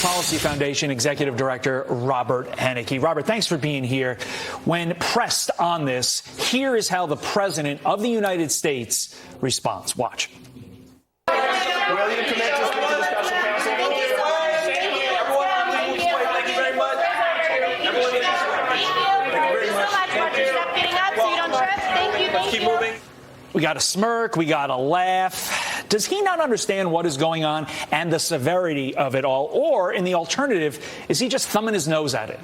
Policy Foundation Executive Director Robert Henneke. Robert, thanks for being here. When pressed on this, here is how the President of the United States responds. Watch. Will you commit to speak to the special counsel? Thank you. Everyone, thank you very much. Everyone, thank you very much. Watch your step getting up so you don't trip. Thank you. Let's keep moving. We got a smirk. We got a laugh. Does he not understand what is going on and the severity of it all? Or, in the alternative, is he just thumbing his nose at it?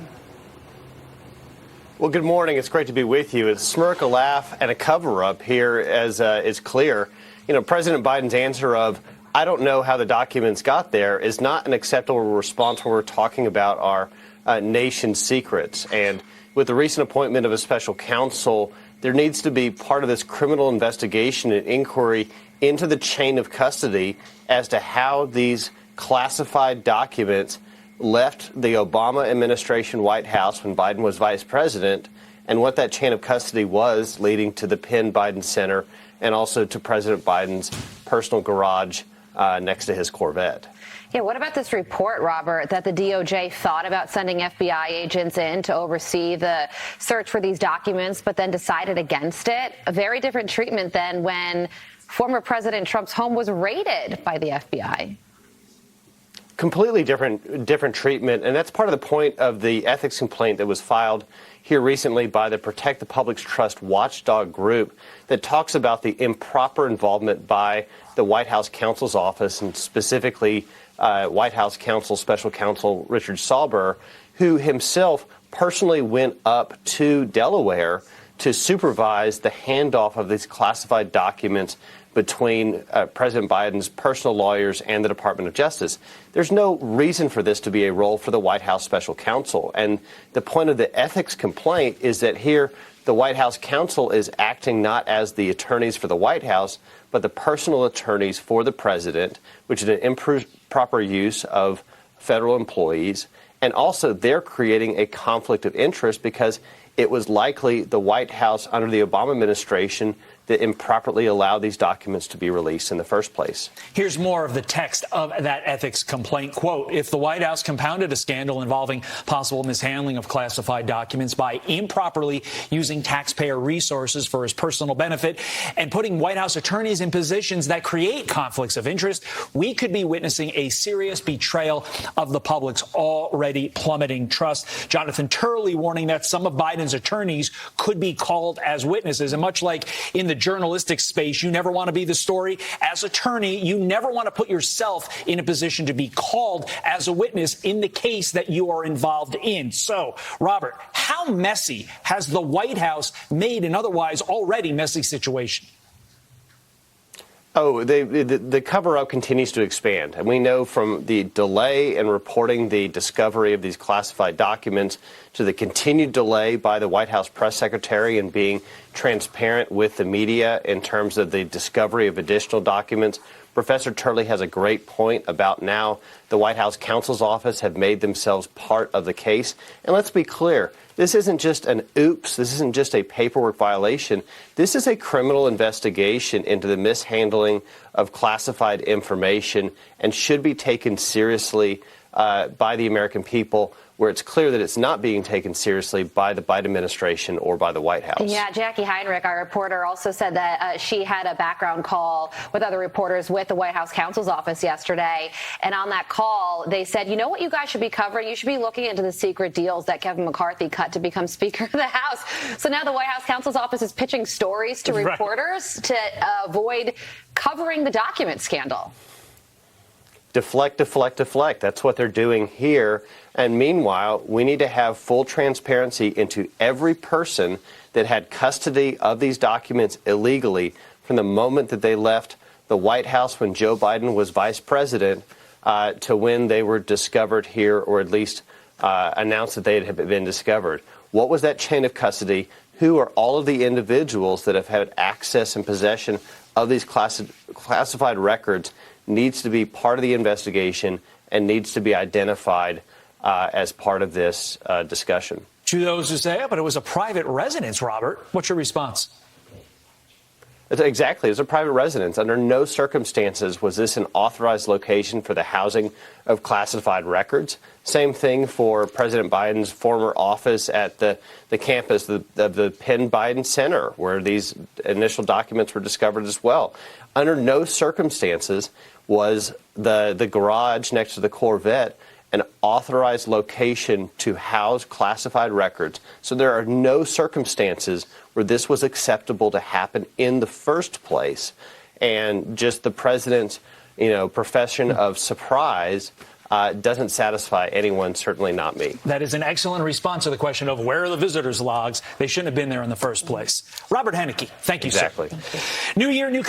Well, good morning. It's great to be with you. A smirk, a laugh, and a cover-up here as is clear. You know, President Biden's answer of, I don't know how the documents got there, is not an acceptable response when we're talking about our nation's secrets. And with the recent appointment of a special counsel, there needs to be part of this criminal investigation and inquiry into the chain of custody as to how these classified documents left the Obama administration White House when Biden was vice president, and what that chain of custody was leading to the Penn Biden Center and also to President Biden's personal garage next to his Corvette. Yeah, what about this report, Robert, that the DOJ thought about sending FBI agents in to oversee the search for these documents, but then decided against it? A very different treatment than when former President Trump's home was raided by the FBI. Completely different treatment, and that's part of the point of the ethics complaint that was filed here recently by the Protect the Public's Trust watchdog group that talks about the improper involvement by the White House counsel's office, and specifically White House counsel, special counsel Richard Sauber, who himself personally went up to Delaware to supervise the handoff of these classified documents between President Biden's personal lawyers and the Department of Justice. There's no reason for this to be a role for the White House special counsel. And the point of the ethics complaint is that here the White House counsel is acting not as the attorneys for the White House, but the personal attorneys for the president, which is an improper use of federal employees. And also they're creating a conflict of interest because it was likely the White House under the Obama administration that improperly allowed these documents to be released in the first place. Here's more of the text of that ethics complaint. Quote, if the White House compounded a scandal involving possible mishandling of classified documents by improperly using taxpayer resources for his personal benefit and putting White House attorneys in positions that create conflicts of interest, we could be witnessing a serious betrayal of the public's already plummeting trust. Jonathan Turley warning that some of Biden's attorneys could be called as witnesses. And much like in the journalistic space, you never want to be the story. As attorney, you never want to put yourself in a position to be called as a witness in the case that you are involved in. So, Robert, how messy has the White House made an otherwise already messy situation? Oh, the cover-up continues to expand. And we know from the delay in reporting the discovery of these classified documents to the continued delay by the White House press secretary in being transparent with the media in terms of the discovery of additional documents. Professor Turley has a great point about now the White House counsel's office have made themselves part of the case. And let's be clear. This isn't just an oops. This isn't just a paperwork violation. This is a criminal investigation into the mishandling of classified information and should be taken seriously by the American people, where it's clear that it's not being taken seriously by the Biden administration or by the White House. Yeah, Jackie Heinrich, our reporter, also said that she had a background call with other reporters with the White House counsel's office yesterday. And on that call, they said, you know what you guys should be covering? You should be looking into the secret deals that Kevin McCarthy cut to become Speaker of the House. So now the White House counsel's office is pitching stories to reporters to avoid covering the document scandal. Deflect, deflect, deflect. That's what they're doing here. And meanwhile, we need to have full transparency into every person that had custody of these documents illegally from the moment that they left the White House when Joe Biden was vice president to when they were discovered here, or at least announced that they had been discovered. What was that chain of custody? Who are all of the individuals that have had access and possession of these classified records? Needs to be part of the investigation and needs to be identified as part of this discussion. To those who say, but it was a private residence, Robert, what's your response? Exactly. It's a private residence. Under no circumstances was this an authorized location for the housing of classified records. Same thing for President Biden's former office at the campus of the Penn Biden Center, where these initial documents were discovered as well. Under no circumstances was the garage next to the Corvette an authorized location to house classified records. So there are no circumstances where this was acceptable to happen in the first place. And just the president's, profession of surprise doesn't satisfy anyone, certainly not me. That is an excellent response to the question of where are the visitors' logs? They shouldn't have been there in the first place. Robert Henneke, thank you, Exactly. sir. New year, new